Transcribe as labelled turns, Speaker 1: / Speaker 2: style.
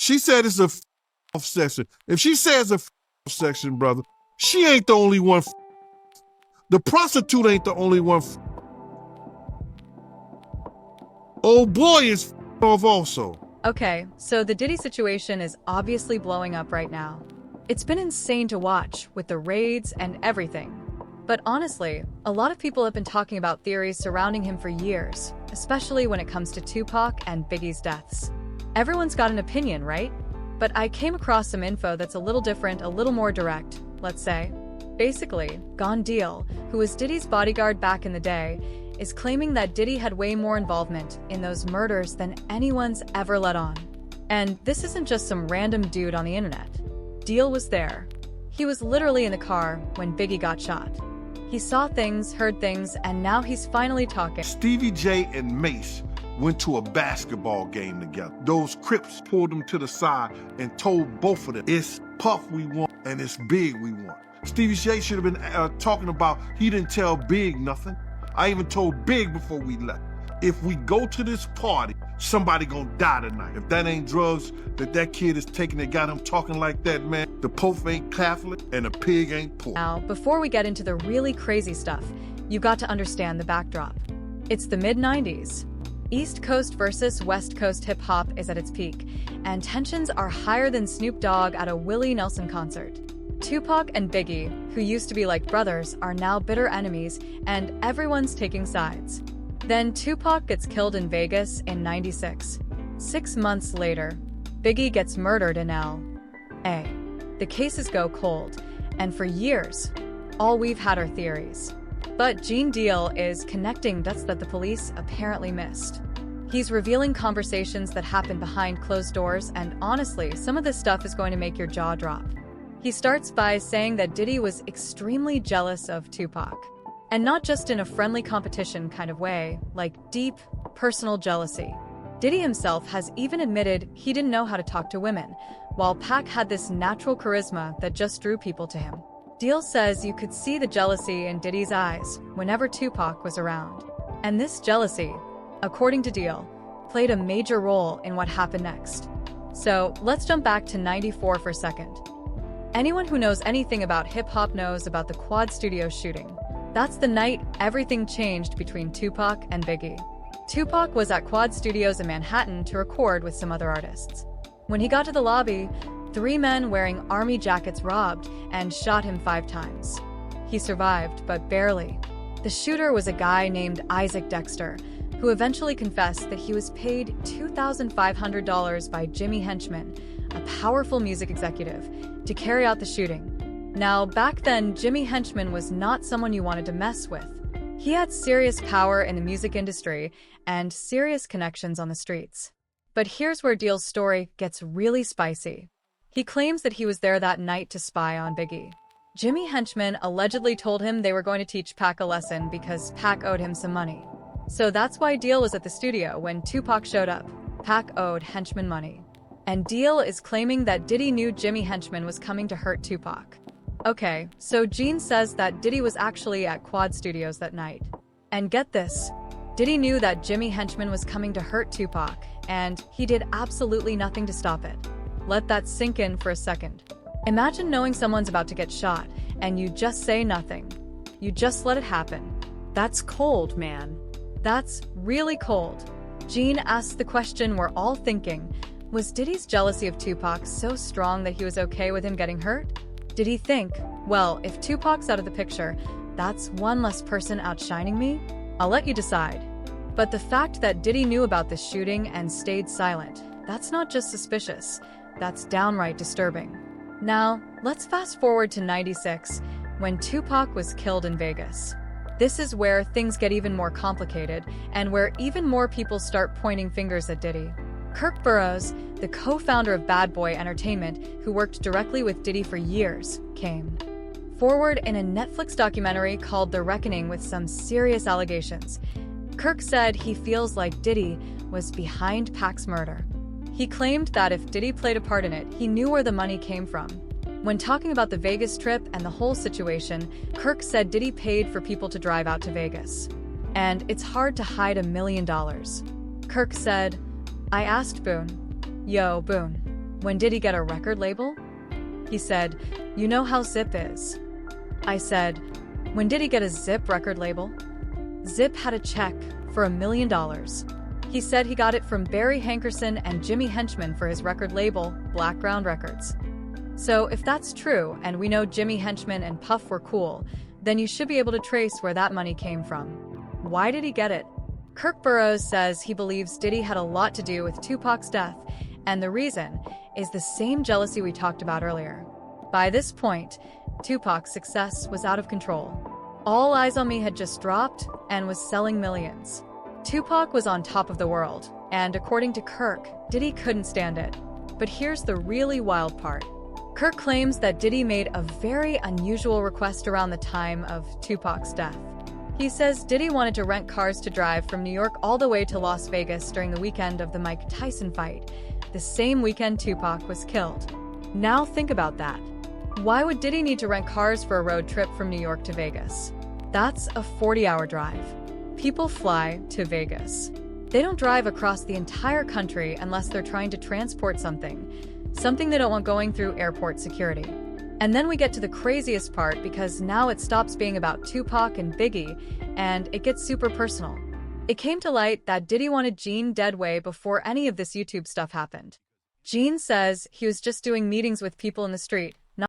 Speaker 1: She said it's a section. If she says a section, brother, she ain't the only one. The prostitute ain't the only one. Old boy is off also.
Speaker 2: Okay, so the Diddy situation is obviously blowing up right now. It's been insane to watch with the raids and everything. But honestly, a lot of people have been talking about theories surrounding him for years, especially when it comes to Tupac and Biggie's deaths. Everyone's got an opinion, right? But I came across some info that's a little different, a little more direct, let's say. Basically, Gone Deal, who was Diddy's bodyguard back in the day, is claiming that Diddy had way more involvement in those murders than anyone's ever let on. And this isn't just some random dude on the internet. Deal was there. He was literally in the car when Biggie got shot. He saw things, heard things, and now he's finally talking.
Speaker 1: Stevie J and Mace went to a basketball game together. Those Crips pulled them to the side and told both of them, it's Puff we want and it's Big we want. Stevie J should have been talking about, he didn't tell Big nothing. I even told Big before we left, if we go to this party, somebody gonna die tonight. If that ain't drugs that kid is taking that got him talking like that, man, the Pope ain't Catholic and the pig ain't poor.
Speaker 2: Now, before we get into the really crazy stuff, you got to understand the backdrop. It's the mid-90s. East Coast versus West Coast hip-hop is at its peak, and tensions are higher than Snoop Dogg at a Willie Nelson concert. Tupac and Biggie, who used to be like brothers, are now bitter enemies, and everyone's taking sides. Then Tupac gets killed in Vegas in '96. 6 months later, Biggie gets murdered in L.A. The cases go cold, and for years, all we've had are theories. But Gene Deal is connecting dots that the police apparently missed. He's revealing conversations that happen behind closed doors, and honestly, some of this stuff is going to make your jaw drop. He starts by saying that Diddy was extremely jealous of Tupac. And not just in a friendly competition kind of way, like deep, personal jealousy. Diddy himself has even admitted he didn't know how to talk to women, while Pac had this natural charisma that just drew people to him. Deal says you could see the jealousy in Diddy's eyes whenever Tupac was around. And this jealousy, according to Deal, played a major role in what happened next. So let's jump back to '94 for a second. Anyone who knows anything about hip-hop knows about the Quad Studios shooting. That's the night everything changed between Tupac and Biggie. Tupac was at Quad Studios in Manhattan to record with some other artists. When he got to the lobby, 3 men wearing army jackets robbed and shot him 5 times. He survived, but barely. The shooter was a guy named Isaac Dexter, who eventually confessed that he was paid $2,500 by Jimmy Henchman, a powerful music executive, to carry out the shooting. Now, back then, Jimmy Henchman was not someone you wanted to mess with. He had serious power in the music industry and serious connections on the streets. But here's where Deal's story gets really spicy. He claims that he was there that night to spy on Biggie. Jimmy Henchman allegedly told him they were going to teach Pac a lesson because Pac owed him some money. So that's why Deal was at the studio when Tupac showed up. Pac owed Henchman money. And Deal is claiming that Diddy knew Jimmy Henchman was coming to hurt Tupac. Okay, so Gene says that Diddy was actually at Quad Studios that night. And get this, Diddy knew that Jimmy Henchman was coming to hurt Tupac, and he did absolutely nothing to stop it. Let that sink in for a second. Imagine knowing someone's about to get shot, and you just say nothing. You just let it happen. That's cold, man. That's really cold. Gene asks the question we're all thinking. Was Diddy's jealousy of Tupac so strong that he was okay with him getting hurt? Did he think, well, if Tupac's out of the picture, that's one less person outshining me? I'll let you decide. But the fact that Diddy knew about this shooting and stayed silent, that's not just suspicious, that's downright disturbing. Now, let's fast forward to '96, when Tupac was killed in Vegas. This is where things get even more complicated, and where even more people start pointing fingers at Diddy. Kirk Burroughs, the co-founder of Bad Boy Entertainment, who worked directly with Diddy for years, came forward in a Netflix documentary called The Reckoning with some serious allegations. Kirk said he feels like Diddy was behind Pac's murder. He claimed that if Diddy played a part in it, he knew where the money came from. When talking about the Vegas trip and the whole situation, Kirk said Diddy paid for people to drive out to Vegas. And it's hard to hide $1 million. Kirk said, I asked Boone, "Yo, Boone, When did he get a record label? He said, you know how Zip is. I said, when did he get a Zip record label? Zip had a check for $1 million. He said he got it from Barry Hankerson and Jimmy Henchman for his record label, Black Ground Records. So if that's true, and we know Jimmy Henchman and Puff were cool, then you should be able to trace where that money came from. Why did he get it? Kirk Burroughs says he believes Diddy had a lot to do with Tupac's death, and the reason is the same jealousy we talked about earlier. By this point, Tupac's success was out of control. All Eyes on Me had just dropped and was selling millions. Tupac was on top of the world, and according to Kirk, Diddy couldn't stand it. But here's the really wild part. Kirk claims that Diddy made a very unusual request around the time of Tupac's death. He says Diddy wanted to rent cars to drive from New York all the way to Las Vegas during the weekend of the Mike Tyson fight, the same weekend Tupac was killed. Now think about that. Why would Diddy need to rent cars for a road trip from New York to Vegas? That's a 40-hour drive. People fly to Vegas. They don't drive across the entire country unless they're trying to transport something they don't want going through airport security. And then we get to the craziest part because now it stops being about Tupac and Biggie and it gets super personal. It came to light that Diddy wanted Gene dead way before any of this YouTube stuff happened. Gene says he was just doing meetings with people in the street,